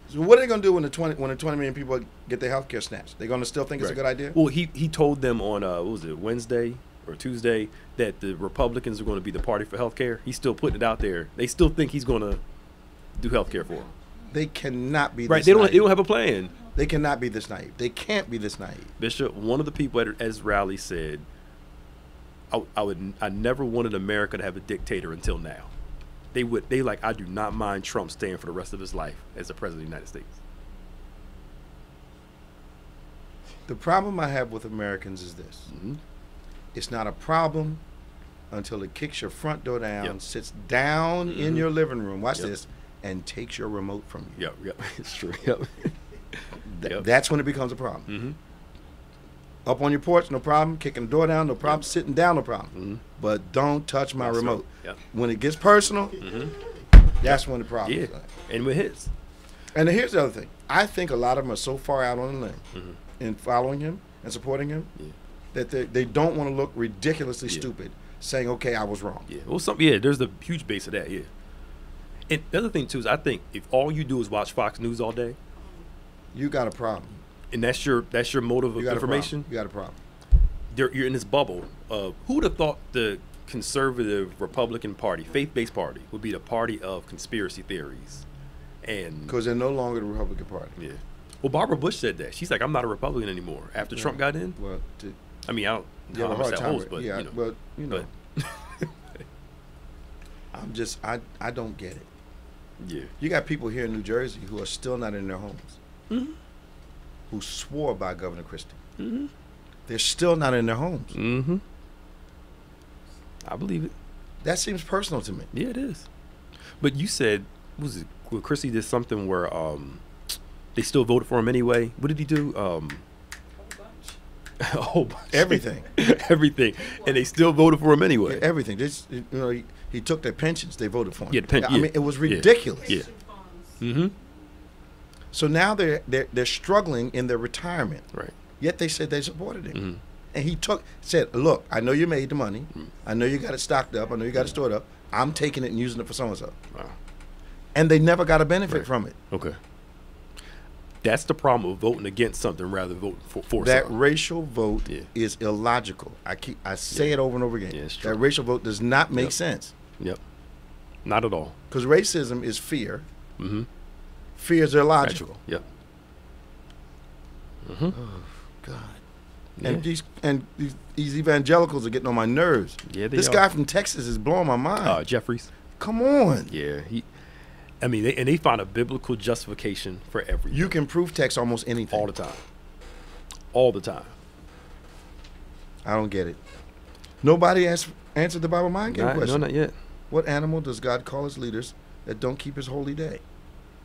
so what are they going to do when the 20 million people get their health care snatched? They're going to still think it's a good idea? Well, he told them on, Wednesday or Tuesday, that the Republicans are going to be the party for health care. He's still putting it out there. They still think he's going to do health care for them. They cannot be this naive. They don't have a plan. They cannot be this naive. They can't be this naive. Bishop, one of the people at his rally said, I never wanted America to have a dictator until now. I do not mind Trump staying for the rest of his life as the president of the United States. The problem I have with Americans is this. Mm-hmm. It's not a problem until it kicks your front door down, Yep. sits down in your living room, watch Yep. this, and takes your remote from you. Yep, yep, it's true. Yep. Yep. That's when it becomes a problem. Mm-hmm. Up on your porch, no problem. Kicking the door down, no problem. Yep. Sitting down, no problem. Mm-hmm. But don't touch my That's right. remote. Yep. When it gets personal, Mm-hmm. that's when the problem Yeah, is. and with his. And then here's the other thing. I think a lot of them are so far out on the limb Mm-hmm. in following him and supporting him Yeah. that they don't want to look ridiculously Yeah. stupid saying, okay, I was wrong. Yeah, well, there's a huge base of that, yeah. And the other thing, too, is I think if all you do is watch Fox News all day, You got a problem. and that's your motive You of got information, You got a problem. you're in this bubble of who would have thought the conservative Republican Party, faith-based party, would be the party of conspiracy theories. And Because they're no longer the Republican Party. yeah. Well, Barbara Bush said that. She's like, I'm not a Republican anymore. After Trump got in, Well, I mean, I don't you know have how a much hard that time holds, with but, yeah, you know. but you know, But, I'm just I don't get it. yeah. You got people here in New Jersey who are still not in their homes, Mm-hmm. who swore by Governor Christie. Mm-hmm. They're still not in their homes. Mm-hmm. I believe it. That seems personal to me. Yeah, it is. But you said, well, Chrissy did something where they still voted for him anyway. What did he do? A whole bunch. Everything. Everything. And they still voted for him anyway. Everything. He took their pensions. They voted for him. Yeah, I mean, it was ridiculous. Yeah. Mm-hmm. So now they're struggling in their retirement. Right. Yet they said they supported him. Mm-hmm. And he said, look, I know you made the money. I know you got it stocked up. I know you got it stored up. I'm taking it and using it for so-and-so. Wow. And they never got a benefit Right. from it. Okay. That's the problem of voting against something rather than voting for That something. racial vote Yeah. is illogical. I say it over and over again. Yeah, it's true. That racial vote does not make Yep. sense. Yep. Not at all. Because racism is fear. Mm-hmm. Fear is illogical. Yep. Mm-hmm. Oh, God. Yeah. And these evangelicals are getting on my nerves. Yeah, they this are. guy from Texas is blowing my mind. Jeffries. Come on. Yeah. They find a biblical justification for everything. You can proof text almost anything. All the time. All the time. I don't get it. Nobody answered the Bible mind game question. No, not yet. What animal does God call his leaders that don't keep his holy day?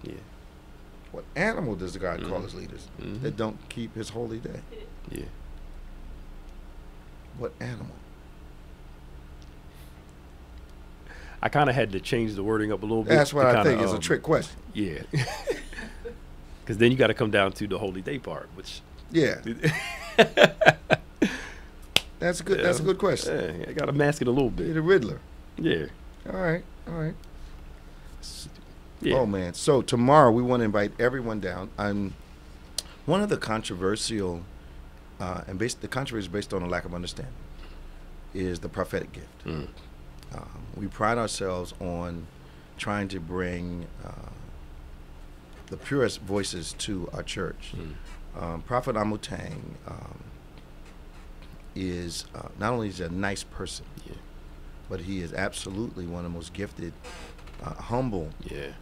Yeah. What animal does God call his leaders Mhm. that don't keep his holy day? Yeah. What animal? I kind of had to change the wording up a little bit. That's what to I kinda, think. It's a trick question. Yeah. Because then you got to come down to the holy day part, which. Yeah. That's good. That's a good question. Yeah, I got to mask it a little You're bit. the Riddler. Yeah. All right. Yeah. Oh man! So tomorrow we want to invite everyone down. One of the controversial, the controversy is based on a lack of understanding, is the prophetic gift. Mm. We pride ourselves on trying to bring the purest voices to our church. Prophet Onpointe is not only is he a nice person, but he is absolutely one of the most gifted, humble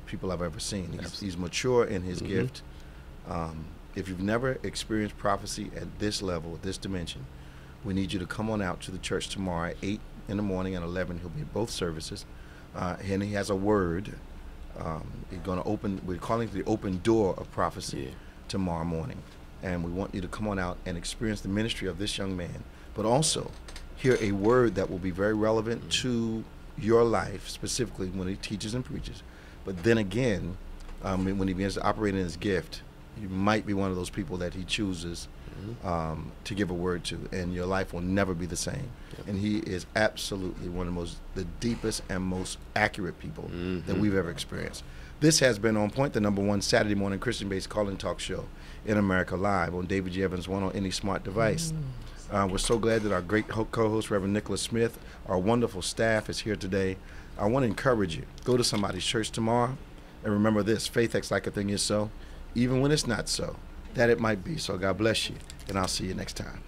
people I've ever seen. He's mature in his gift. If you've never experienced prophecy at this level, at this dimension, we need you to come on out to the church tomorrow at 8 in the morning and 11. He'll be at both services. And he has a word. He's going to open, we're calling it the open door of prophecy tomorrow morning. And we want you to come on out and experience the ministry of this young man, but also hear a word that will be very relevant to your life, specifically when he teaches and preaches. But then again, when he begins to operate in his gift, you might be one of those people that he chooses to give a word to, and your life will never be the same. And he is absolutely one of the deepest and most accurate people that we've ever experienced. This has been On Point, the #1 Saturday morning Christian-based call-in talk show in America, live on David G. Evans One on any smart device. We're so glad that our great co-host, Reverend Nicholas Smith, our wonderful staff is here today. I want to encourage you, go to somebody's church tomorrow, and remember this: faith acts like a thing is so, even when it's not so, that it might be. So God bless you, and I'll see you next time.